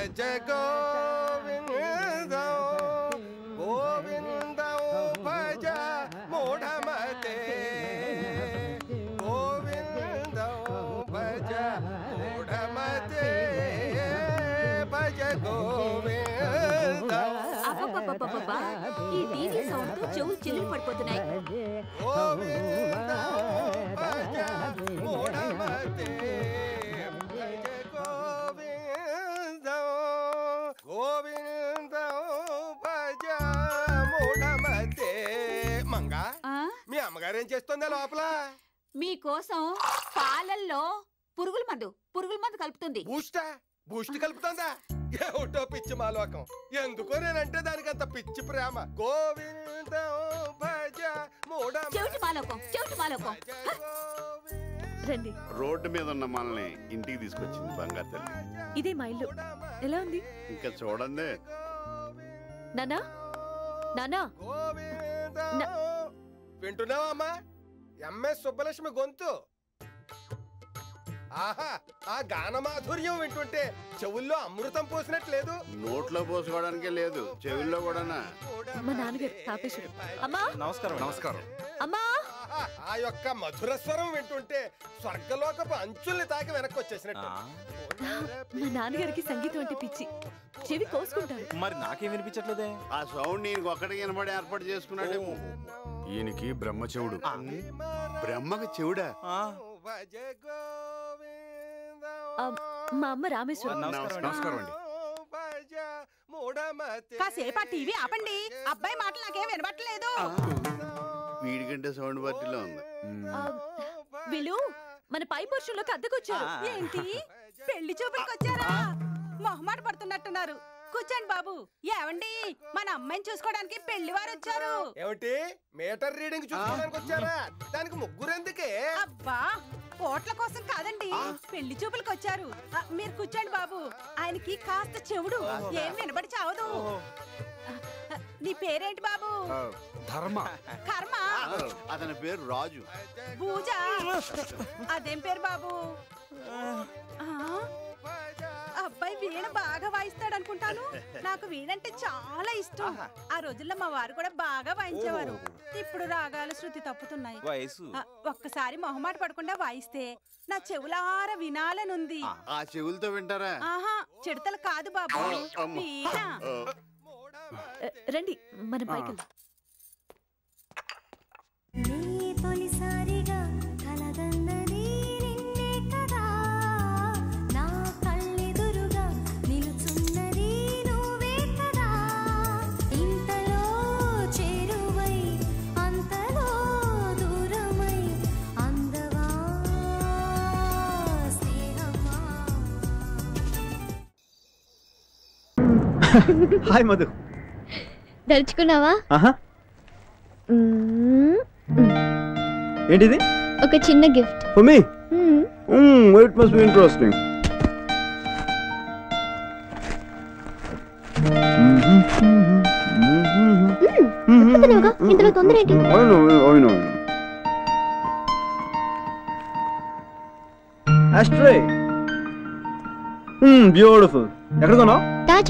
భజ గోవిందం గోవిందం భజ మూఢమతే గోవిందం భజ మూఢమతే భజ గోవిందం. ఈ TV sound తో చెవులు చిల్లులు పడిపోతున్నాయి. గోవిందం భజ మూఢమతే భజ గోవిందం గోవిందం భజ మూఢమతే. మంగా మీ అమ్మగారు ఏం చేస్తుందా లోపల? మీకోసం పాలల్లో పురుగుల మందు కలుపుతుంది. బూస్ట్ కలుపుతుందా? ఏమిటో పిచ్చి మాలోకం. ఎందుకో నేనంటే దానికి అంత పిచ్చి ప్రేమ. గోవిందం భజ చెవిటి మాలోకం. రండి. రోడ్డు మీద ఉన్న మనల్ని ఇంటికి తీసుకొచ్చింది బంగారు తల్లి. ఇదే మా ఇల్లు. ఎలా ఉంది? ఇంకా చూడండి. నానా నానా వింటున్నావమ్మా? ఎంఎస్ సుబ్బలక్ష్మి గొంతు. ఆహా, ఆ గాన మాధుర్యం వింటుంటే చెవుల్లో అమృతం పోసినట్లేదు. నోట్లో పోసుకోవడానికే లేదు, చెవుల్లో కూడానా. మా నాన్నగారు తాపేశ్వరం. అమ్మా నమస్కారం. అమ్మా, ఆ యొక్క మధుర స్వరం వింటుంటే స్వర్గలోకపు అంచుల్ని తాకి వెనక్కి వచ్చేసినట్టు. మా నాన్నగారికి సంగీతం అంటే పిచ్చి. చెవి కోసుకుంటారు. మరి నాకేం వినిపించట్లేదే? ఆ సౌండ్ ఈయనకి ఒక్కడికి వినపడి ఏర్పాటు చేసుకున్నాడేమో. ఈయనకి బ్రహ్మ చెవుడు. బ్రహ్మకి చెవుడా? మా అమ్మ రామేశ్వరం. నమస్కారం అండి. కాసేపు టీవీ ఆపండి. అబ్బాయి మాటలు నాకేం వినబట్టలేదు. వీడికంటే సౌండ్ పార్టీలో ఉంది. వీళ్ళు మన పై పోర్షన్లోకి అద్దెకొచ్చారు. ఏంటి, పెళ్లి చూపులకు వచ్చారా? మొహమాట పడుతున్నట్టున్నారు. కూర్చోండి బాబు. ఏవండి, మన అమ్మాయిని చూసుకోవడానికి పెళ్లి వారు వచ్చారు. ఏమిటి, మీటర్ రీడింగ్ చూసుకోవడానికి వచ్చారా? దానికి ముగ్గురు ఎందుకే? అబ్బా, కోట్ల కోసం కాదండి, పెళ్లి చూపులకు వచ్చారు. మీరు కూర్చోండి బాబు. ఆయనకి కాస్త చెవుడు, ఏం వినబడి చావదు. నీ పేరేంటి బాబు? ధర్మ. కర్మ. అతని పేరు రాజు. పూజ. అదేం పేరు బాబు? అబ్బాయి వీణ బాగా వాయిస్తాడు అనుకుంటాను. నాకు వీణంటే చాలా ఇష్టం. ఆ రోజుల్లో మా వారు కూడా బాగా వాయించేవారు. ఇప్పుడు రాగాలు శృతి తప్పుతున్నాయి. ఒక్కసారి మొహమాట పడకుండా వాయిస్తే నా చెవులారా వినాలనుంది. ఆ చెవులతో వింటారా? ఆహా, చిడతలు కాదు బాబు, వీణ. రండి, మన పైకి. హాయ్ మధు. దర్చుకున్నావా? ఏంటిది? ఒక చిన్న gift for me. It must be interesting. ఇందులో తొందర ఏంటి? ఆస్ట్రే. బ్యూటిఫుల్. ఎక్కడ కొన్నావు?